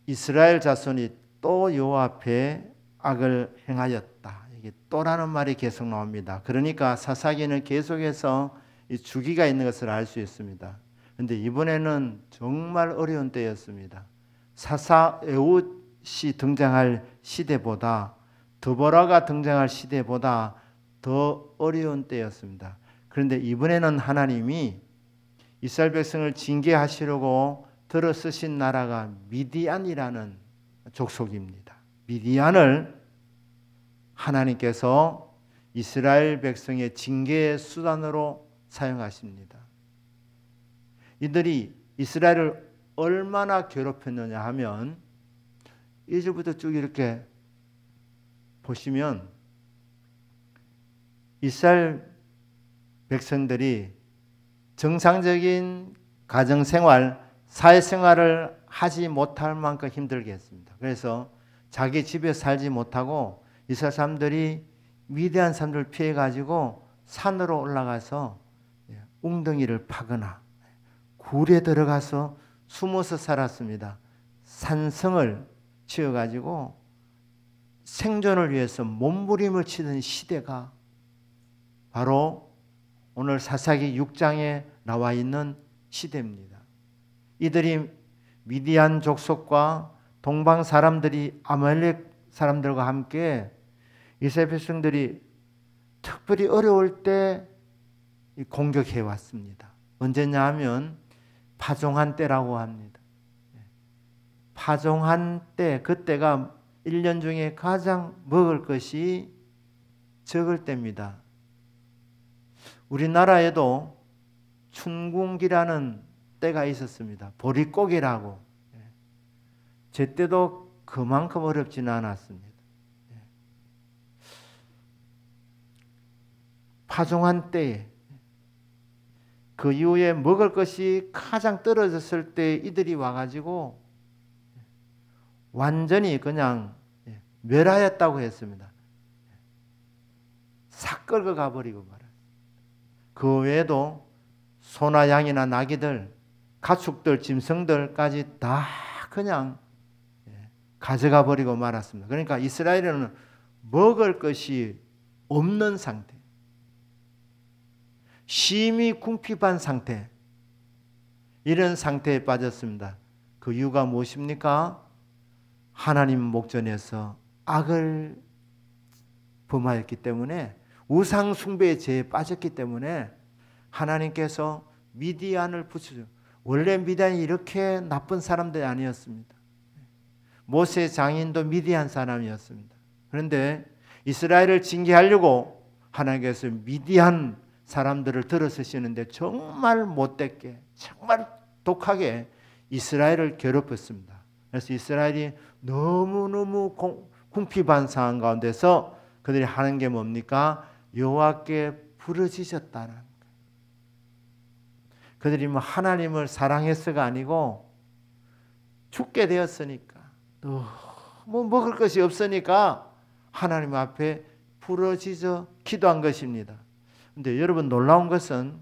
이스라엘 자손이 또 여호와 앞에 악을 행하였다. 이게 또라는 말이 계속 나옵니다. 그러니까 사사기는 계속해서 이 주기가 있는 것을 알 수 있습니다. 그런데 이번에는 정말 어려운 때였습니다. 사사 에훗이 등장할 시대보다, 드보라가 등장할 시대보다 더 어려운 때였습니다. 그런데 이번에는 하나님이 이스라엘 백성을 징계하시려고 들어 쓰신 나라가 미디안이라는 족속입니다. 미디안을 하나님께서 이스라엘 백성의 징계의 수단으로 사용하십니다. 이들이 이스라엘을 얼마나 괴롭혔느냐 하면 1절부터 쭉 이렇게 보시면 이스라엘 백성들이 정상적인 가정생활, 사회생활을 하지 못할 만큼 힘들게 했습니다. 그래서 자기 집에 살지 못하고 이스라엘 사람들이 미디안 사람들을 피해가지고 산으로 올라가서 웅덩이를 파거나 굴에 들어가서 숨어서 살았습니다. 산성을 지어가지고 생존을 위해서 몸부림을 치던 시대가 바로 오늘 사사기 6장에 나와 있는 시대입니다. 이들이 미디안 족속과 동방 사람들이 아말렉 사람들과 함께 이스라엘 백성들이 특별히 어려울 때 공격해 왔습니다. 언제냐 하면 파종한 때라고 합니다. 파종한 때, 그때가 1년 중에 가장 먹을 것이 적을 때입니다. 우리나라에도 춘궁기라는 때가 있었습니다. 보릿고개라고. 제때도 그만큼 어렵지는 않았습니다. 파종한 때에 그 이후에 먹을 것이 가장 떨어졌을 때 이들이 와가지고 완전히 그냥 멸하였다고 했습니다. 싹 끌고 가버리고 말았습니다. 그 외에도 소나 양이나 나귀들, 가축들, 짐승들까지 다 그냥 가져가 버리고 말았습니다. 그러니까 이스라엘은 먹을 것이 없는 상태, 심히 궁핍한 상태, 이런 상태에 빠졌습니다. 그 이유가 무엇입니까? 하나님 목전에서 악을 범하였기 때문에, 우상 숭배의 죄에 빠졌기 때문에 하나님께서 미디안을 붙여줘. 원래 미디안이 이렇게 나쁜 사람들이 아니었습니다. 모세 장인도 미디안 사람이었습니다. 그런데 이스라엘을 징계하려고 하나님께서 미디안 사람들을 들어서시는데 정말 못되게, 정말 독하게 이스라엘을 괴롭혔습니다. 그래서 이스라엘이 너무너무 궁핍한 상황 가운데서 그들이 하는 게 뭡니까? 여호와께 부르짖었다는 거예요. 그들이 뭐 하나님을 사랑해서가 아니고 죽게 되었으니까, 뭐 먹을 것이 없으니까 하나님 앞에 부르짖어 기도한 것입니다. 그런데 여러분, 놀라운 것은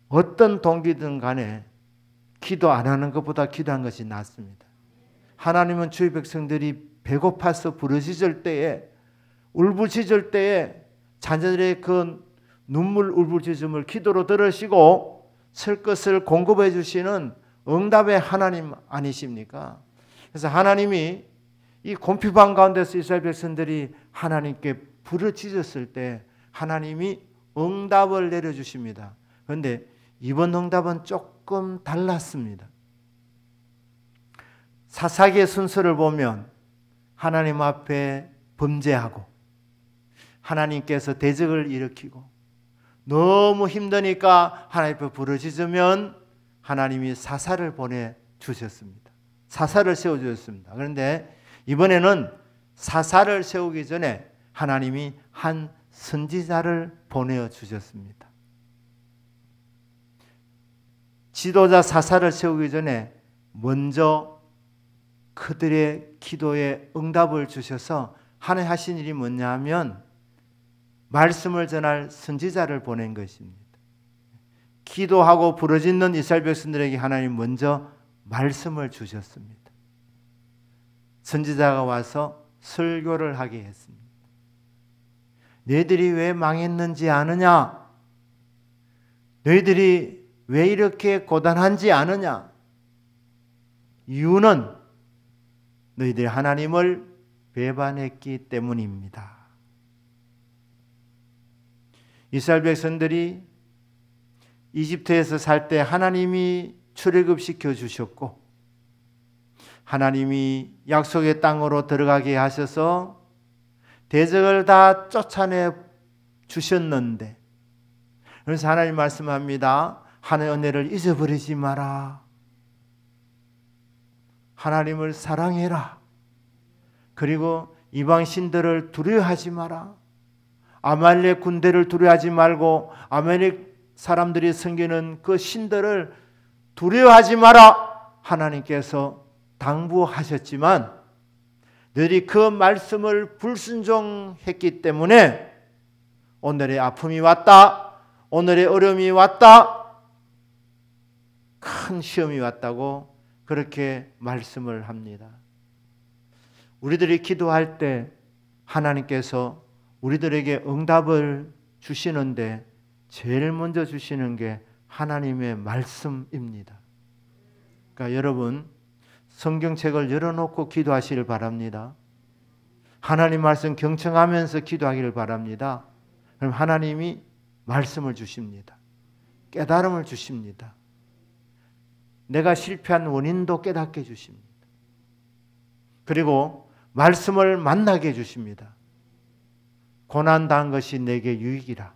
어떤 동기든 간에 기도 안 하는 것보다 기도한 것이 낫습니다. 하나님은 주의 백성들이 배고파서 부르짖을 때에, 울부짖을 때에 자녀들의 그 눈물 울부짖음을 기도로 들으시고 쓸 것을 공급해 주시는 응답의 하나님 아니십니까? 그래서 하나님이 이 곤핍한 가운데서 이스라엘 백성들이 하나님께 부르짖었을 때 하나님이 응답을 내려주십니다. 그런데 이번 응답은 조금 달랐습니다. 사사기의 순서를 보면 하나님 앞에 범죄하고 하나님께서 대적을 일으키고 너무 힘드니까 하나님 앞에 부르짖으면 하나님이 사사를 보내주셨습니다. 사사를 세워주셨습니다. 그런데 이번에는 사사를 세우기 전에 하나님이 한 선지자를 보내주셨습니다. 지도자 사사를 세우기 전에 먼저 그들의 기도에 응답을 주셔서 하나님 하신 일이 뭐냐 하면 말씀을 전할 선지자를 보낸 것입니다. 기도하고 부르짖는 이스라엘 백성들에게 하나님 먼저 말씀을 주셨습니다. 선지자가 와서 설교를 하게 했습니다. 너희들이 왜 망했는지 아느냐? 너희들이 왜 이렇게 고단한지 아느냐? 이유는 너희들이 하나님을 배반했기 때문입니다. 이스라엘 백성들이 이집트에서 살 때 하나님이 출애굽시켜 주셨고 하나님이 약속의 땅으로 들어가게 하셔서 대적을 다 쫓아내 주셨는데, 그래서 하나님 말씀합니다. 하나님의 은혜를 잊어버리지 마라. 하나님을 사랑해라. 그리고 이방 신들을 두려워하지 마라. 아말렉 군대를 두려워하지 말고 아말렉 사람들이 섬기는 그 신들을 두려워하지 마라. 하나님께서 당부하셨지만 너희들이 그 말씀을 불순종했기 때문에 오늘의 아픔이 왔다. 오늘의 어려움이 왔다. 큰 시험이 왔다고 그렇게 말씀을 합니다. 우리들이 기도할 때 하나님께서 우리들에게 응답을 주시는데 제일 먼저 주시는 게 하나님의 말씀입니다. 그러니까 여러분 성경책을 열어놓고 기도하시길 바랍니다. 하나님 말씀 경청하면서 기도하기를 바랍니다. 그럼 하나님이 말씀을 주십니다. 깨달음을 주십니다. 내가 실패한 원인도 깨닫게 해주십니다. 그리고 말씀을 만나게 해주십니다. 고난당한 것이 내게 유익이라.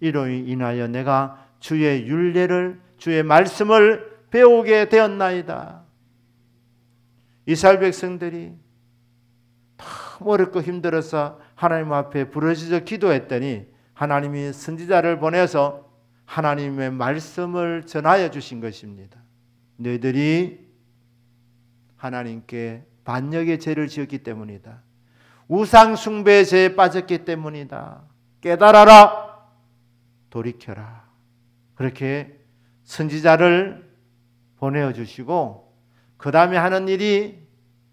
이로 인하여 내가 주의 율례를, 주의 말씀을 배우게 되었나이다. 이스라엘 백성들이 너무 어렵고 힘들어서 하나님 앞에 부르짖어 기도했더니 하나님이 선지자를 보내서 하나님의 말씀을 전하여 주신 것입니다. 너희들이 하나님께 반역의 죄를 지었기 때문이다. 우상 숭배의 죄에 빠졌기 때문이다. 깨달아라. 돌이켜라. 그렇게 선지자를 보내어 주시고 그 다음에 하는 일이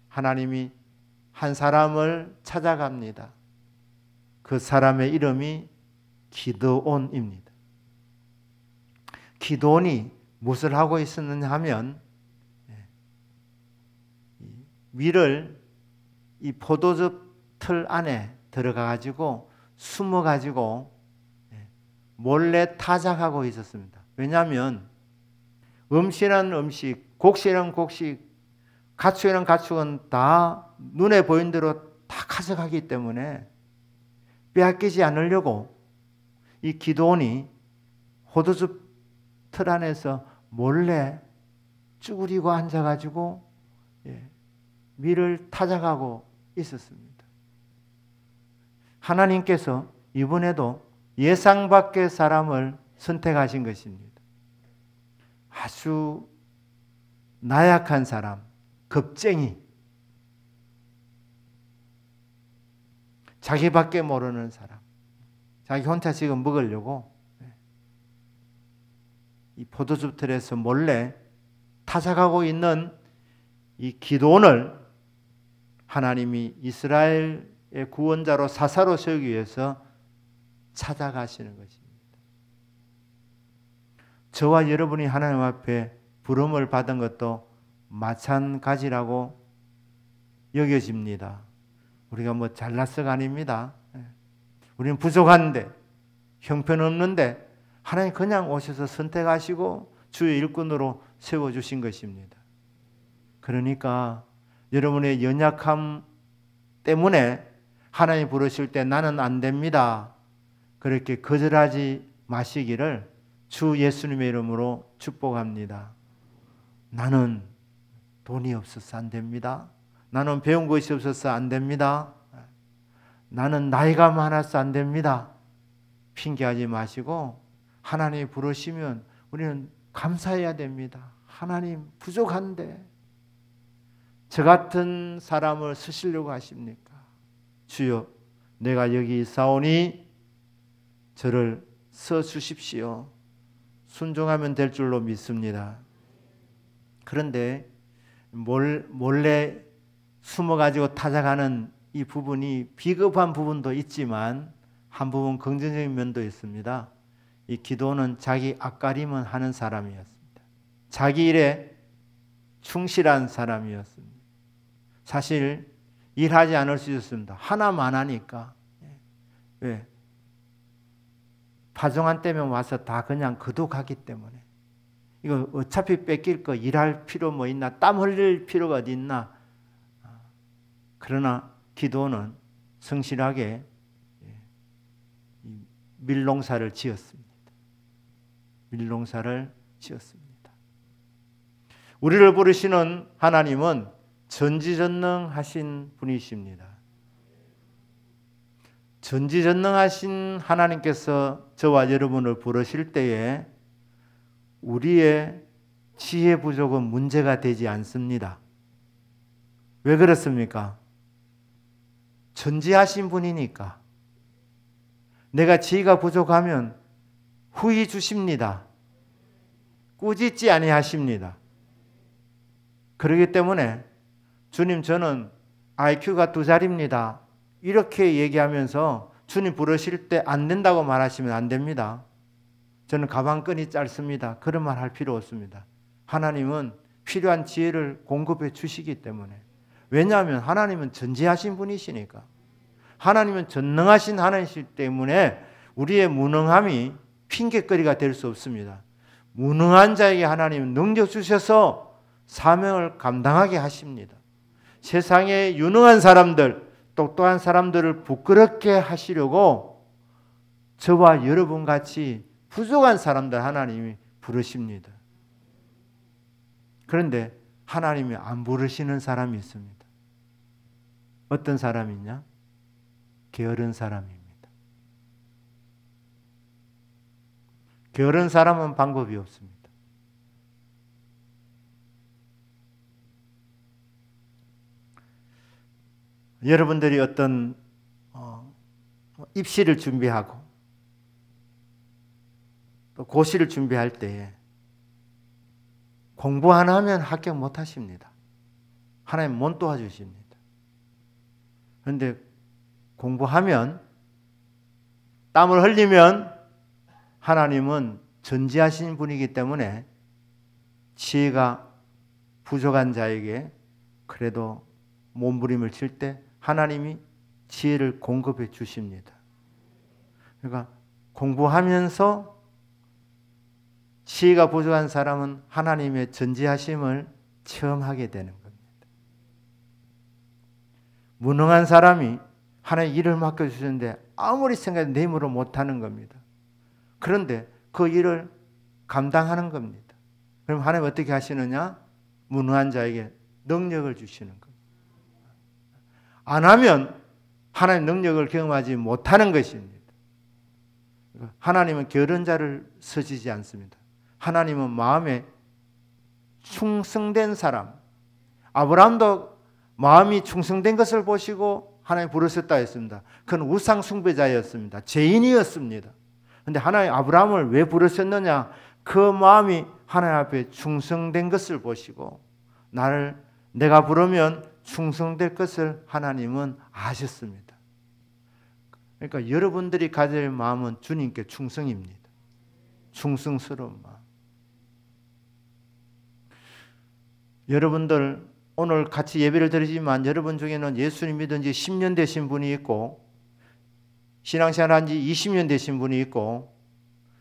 하나님이 한 사람을 찾아갑니다. 그 사람의 이름이 기드온입니다. 기드온이 무엇을 하고 있었느냐 하면 밀을 이 포도즙 틀 안에 들어가 가지고 숨어 가지고 몰래 타작하고 있었습니다. 왜냐하면 음식이란 음식, 곡식이란 곡식, 가축이란 가축은 다 눈에 보이는 대로 다 가져가기 때문에 빼앗기지 않으려고 이 기드온이 포도즙 틀 안에서 몰래 쭈그리고 앉아가지고 밀을 타작하고 있었습니다. 하나님께서 이번에도 예상 밖의 사람을 선택하신 것입니다. 아주 나약한 사람, 겁쟁이, 자기밖에 모르는 사람, 자기 혼자 지금 먹으려고 이 포도즙 틀에서 몰래 타작하고 있는 이 기드온을 하나님이 이스라엘의 구원자로 사사로 세우기 위해서 찾아가시는 것입니다. 저와 여러분이 하나님 앞에 부름을 받은 것도 마찬가지라고 여겨집니다. 우리가 뭐 잘나서가 아닙니다. 우리는 부족한데 형편없는데 하나님 그냥 오셔서 선택하시고 주의 일꾼으로 세워주신 것입니다. 그러니까 여러분의 연약함 때문에 하나님 부르실 때 나는 안 됩니다. 그렇게 거절하지 마시기를 주 예수님의 이름으로 축복합니다. 나는 돈이 없어서 안 됩니다. 나는 배운 것이 없어서 안 됩니다. 나는 나이가 많아서 안 됩니다. 핑계하지 마시고 하나님이 부르시면 우리는 감사해야 됩니다. 하나님 부족한데 저 같은 사람을 쓰시려고 하십니까? 주여 내가 여기 있사오니 저를 써 주십시오. 순종하면 될 줄로 믿습니다. 그런데 몰래 숨어가지고 타작하는 이 부분이 비겁한 부분도 있지만 한 부분 긍정적인 면도 있습니다. 이 기도는 자기 앞가림은 하는 사람이었습니다. 자기 일에 충실한 사람이었습니다. 사실 일하지 않을 수 있었습니다. 하나만 하니까. 왜? 파종한 때면 와서 다 그냥 거두가기 때문에. 이거 어차피 뺏길 거 일할 필요 뭐 있나? 땀 흘릴 필요가 어디 있나? 그러나 기도는 성실하게 밀농사를 지었습니다. 밀농사를 지었습니다. 우리를 부르시는 하나님은 전지전능하신 분이십니다. 전지전능하신 하나님께서 저와 여러분을 부르실 때에 우리의 지혜 부족은 문제가 되지 않습니다. 왜 그렇습니까? 전지하신 분이니까. 내가 지혜가 부족하면 후히 주십니다. 꾸짖지 아니하십니다. 그렇기 때문에 주님 저는 IQ가 2자리입니다. 이렇게 얘기하면서 주님 부르실 때 안 된다고 말하시면 안 됩니다. 저는 가방끈이 짧습니다. 그런 말 할 필요 없습니다. 하나님은 필요한 지혜를 공급해 주시기 때문에. 왜냐하면 하나님은 전지하신 분이시니까. 하나님은 전능하신 하나님이시기 때문에 우리의 무능함이 핑계거리가 될 수 없습니다. 무능한 자에게 하나님은 능력 주셔서 사명을 감당하게 하십니다. 세상에 유능한 사람들, 똑똑한 사람들을 부끄럽게 하시려고 저와 여러분 같이 부족한 사람들 하나님이 부르십니다. 그런데 하나님이 안 부르시는 사람이 있습니다. 어떤 사람이냐? 게으른 사람입니다. 게으른 사람은 방법이 없습니다. 여러분들이 어떤 입시를 준비하고 또 고시를 준비할 때 공부 안 하면 합격 못 하십니다. 하나님 못 도와주십니다. 그런데 공부하면 땀을 흘리면 하나님은 전지하신 분이기 때문에 지혜가 부족한 자에게 그래도 몸부림을 칠 때 하나님이 지혜를 공급해 주십니다. 그러니까 공부하면서 지혜가 부족한 사람은 하나님의 전지하심을 체험하게 되는 겁니다. 무능한 사람이 하나님 일을 맡겨주셨는데 아무리 생각해도 내 힘으로 못하는 겁니다. 그런데 그 일을 감당하는 겁니다. 그럼 하나님 어떻게 하시느냐? 무능한 자에게 능력을 주시는 겁니다. 안 하면 하나님 능력을 경험하지 못하는 것입니다. 하나님은 게으른 자를 서지지 않습니다. 하나님은 마음에 충성된 사람, 아브라함도 마음이 충성된 것을 보시고 하나님 부르셨다 했습니다. 그는 우상 숭배자였습니다. 죄인이었습니다. 그런데 하나님 아브라함을 왜 부르셨느냐? 그 마음이 하나님 앞에 충성된 것을 보시고 내가 부르면 충성될 것을 하나님은 아셨습니다. 그러니까 여러분들이 가져야 할 마음은 주님께 충성입니다. 충성스러운 마음. 여러분들 오늘 같이 예배를 드리지만 여러분 중에는 예수님 믿은 지 10년 되신 분이 있고 신앙생활 한 지 20년 되신 분이 있고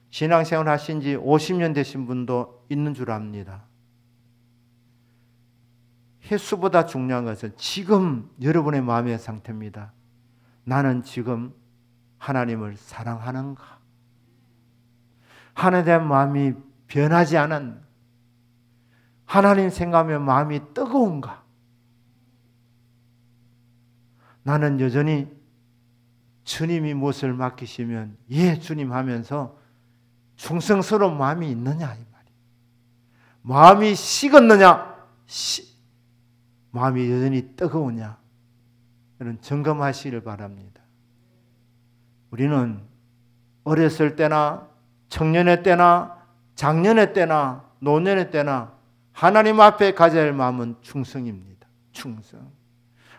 신앙생활 하신 지 50년 되신 분도 있는 줄 압니다. 횟수보다 중요한 것은 지금 여러분의 마음의 상태입니다. 나는 지금 하나님을 사랑하는가? 하나님에 대한 마음이 변하지 않은, 하나님 생각하면 마음이 뜨거운가? 나는 여전히 주님이 무엇을 맡기시면 예 주님 하면서 충성스러운 마음이 있느냐 이 말이에요. 마음이 식었느냐? 마음이 여전히 뜨거우냐? 이런 점검하시기를 바랍니다. 우리는 어렸을 때나 청년의 때나 장년의 때나 노년의 때나 하나님 앞에 가져야 할 마음은 충성입니다. 충성.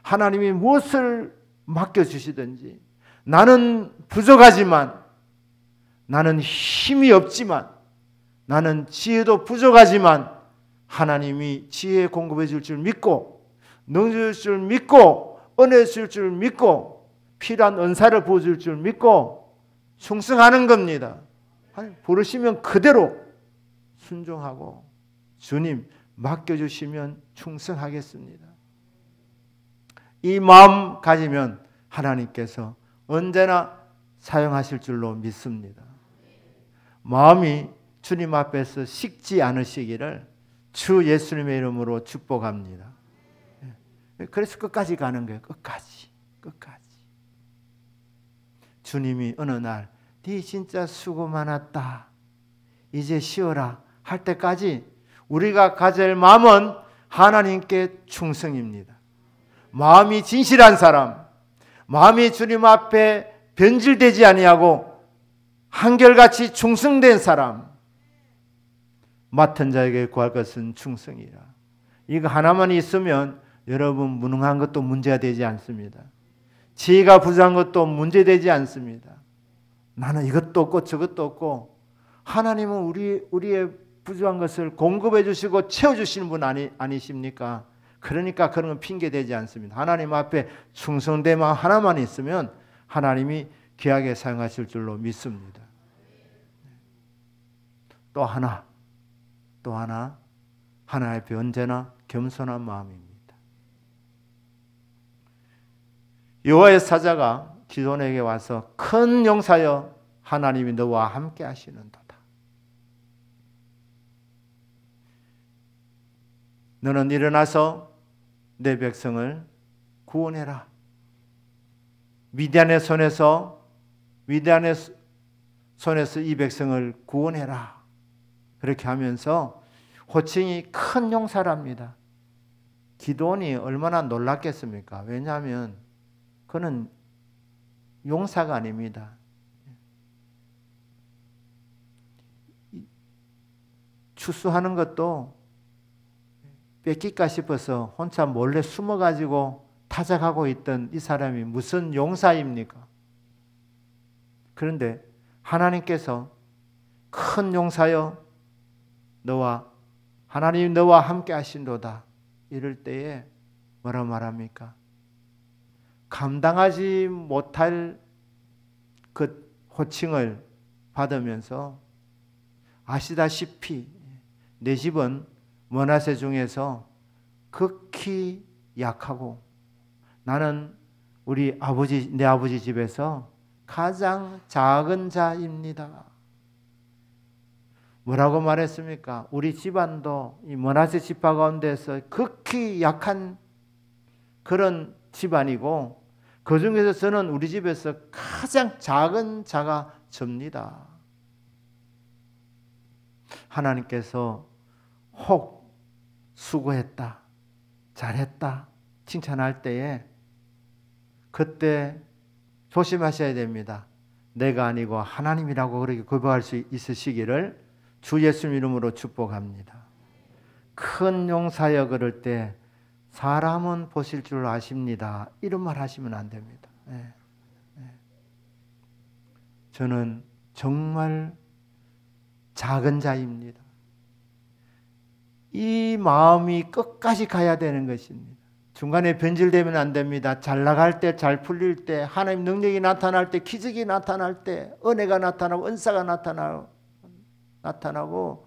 하나님이 무엇을 맡겨주시든지 나는 부족하지만, 나는 힘이 없지만, 나는 지혜도 부족하지만 하나님이 지혜 공급해 줄 줄 믿고, 능력 줄 줄 믿고, 은혜 줄 줄 믿고, 필요한 은사를 부어줄 줄 믿고 충성하는 겁니다. 부르시면 그대로 순종하고 주님 맡겨주시면 충성하겠습니다. 이 마음 가지면 하나님께서 언제나 사용하실 줄로 믿습니다. 마음이 주님 앞에서 식지 않으시기를 주 예수님의 이름으로 축복합니다. 그래서 끝까지 가는 거예요. 끝까지. 주님이 어느 날 네 진짜 수고 많았다, 이제 쉬어라 할 때까지 우리가 가질 마음은 하나님께 충성입니다. 마음이 진실한 사람, 마음이 주님 앞에 변질되지 아니하고 한결같이 충성된 사람, 맡은 자에게 구할 것은 충성이라. 이거 하나만 있으면 여러분 무능한 것도 문제가 되지 않습니다. 지혜가 부족한 것도 문제되지 않습니다. 나는 이것도 없고 저것도 없고, 하나님은 우리의 부족한 것을 공급해 주시고 채워주시는 분 아니십니까? 그러니까 그런 건 핑계되지 않습니다. 하나님 앞에 충성됨 하나만 있으면 하나님이 귀하게 사용하실 줄로 믿습니다. 또 하나 하나님 앞에 언제나 겸손한 마음입니다. 여호와의 사자가 기도원에게 와서 큰 용사여 하나님이 너와 함께 하시는도다. 너는 일어나서 내 백성을 구원해라. 미디안의 손에서 이 백성을 구원해라. 그렇게 하면서 호칭이 큰 용사랍니다. 기도원이 얼마나 놀랐겠습니까? 왜냐하면 그는 용사가 아닙니다. 추수하는 것도 뺏길까 싶어서 혼자 몰래 숨어가지고 타작하고 있던 이 사람이 무슨 용사입니까? 그런데 하나님께서 큰 용사여 하나님 너와 함께 하신도다 이럴 때에 뭐라 말합니까? 감당하지 못할 그 호칭을 받으면서, 아시다시피 내 집은 므낫세 중에서 극히 약하고 나는 내 아버지 집에서 가장 작은 자입니다. 뭐라고 말했습니까? 우리 집안도 이 므낫세 지파 가운데서 극히 약한 그런 집안이고, 그 중에서 저는 우리 집에서 가장 작은 자가 접니다. 하나님께서 혹 수고했다, 잘했다 칭찬할 때에 그때 조심하셔야 됩니다. 내가 아니고 하나님이라고 그렇게 고백할 수 있으시기를 주 예수님 이름으로 축복합니다. 큰 용사여 그럴 때 사람은 보실 줄 아십니다, 이런 말 하시면 안 됩니다. 저는 정말 작은 자입니다. 이 마음이 끝까지 가야 되는 것입니다. 중간에 변질되면 안 됩니다. 잘 나갈 때, 잘 풀릴 때, 하나님 능력이 나타날 때, 기적이 나타날 때, 은혜가 나타나고 은사가 나타나고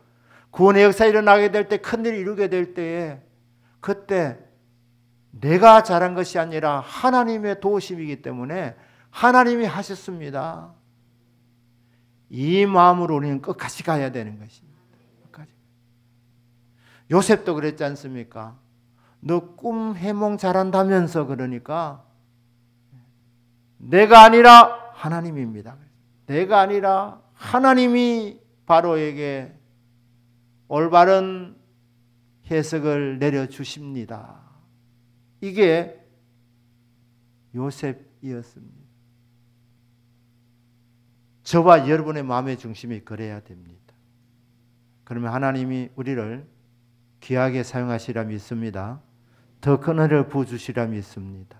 구원의 역사 일어나게 될 때, 큰일을 이루게 될 때에, 그때 내가 잘한 것이 아니라 하나님의 도우심이기 때문에 하나님이 하셨습니다. 이 마음으로 우리는 끝까지 가야 되는 것입니다. 끝까지. 요셉도 그랬지 않습니까? 너 꿈 해몽 잘한다면서, 그러니까 내가 아니라 하나님입니다. 내가 아니라 하나님이 바로에게 올바른 해석을 내려주십니다. 이게 요셉이었습니다. 저와 여러분의 마음의 중심이 그래야 됩니다. 그러면 하나님이 우리를 귀하게 사용하시리라 믿습니다. 더 큰 은혜를 부어주시리라 믿습니다.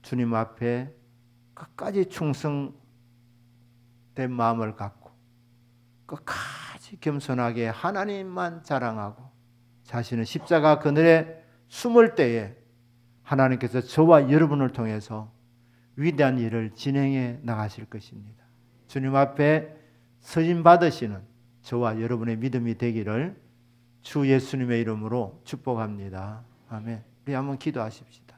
주님 앞에 끝까지 충성된 마음을 갖고 끝까지 겸손하게 하나님만 자랑하고 자신은 십자가 그늘에 숨을 때에 하나님께서 저와 여러분을 통해서 위대한 일을 진행해 나가실 것입니다. 주님 앞에 서임 받으시는 저와 여러분의 믿음이 되기를 주 예수님의 이름으로 축복합니다. 아멘. 우리 한번 기도하십시다.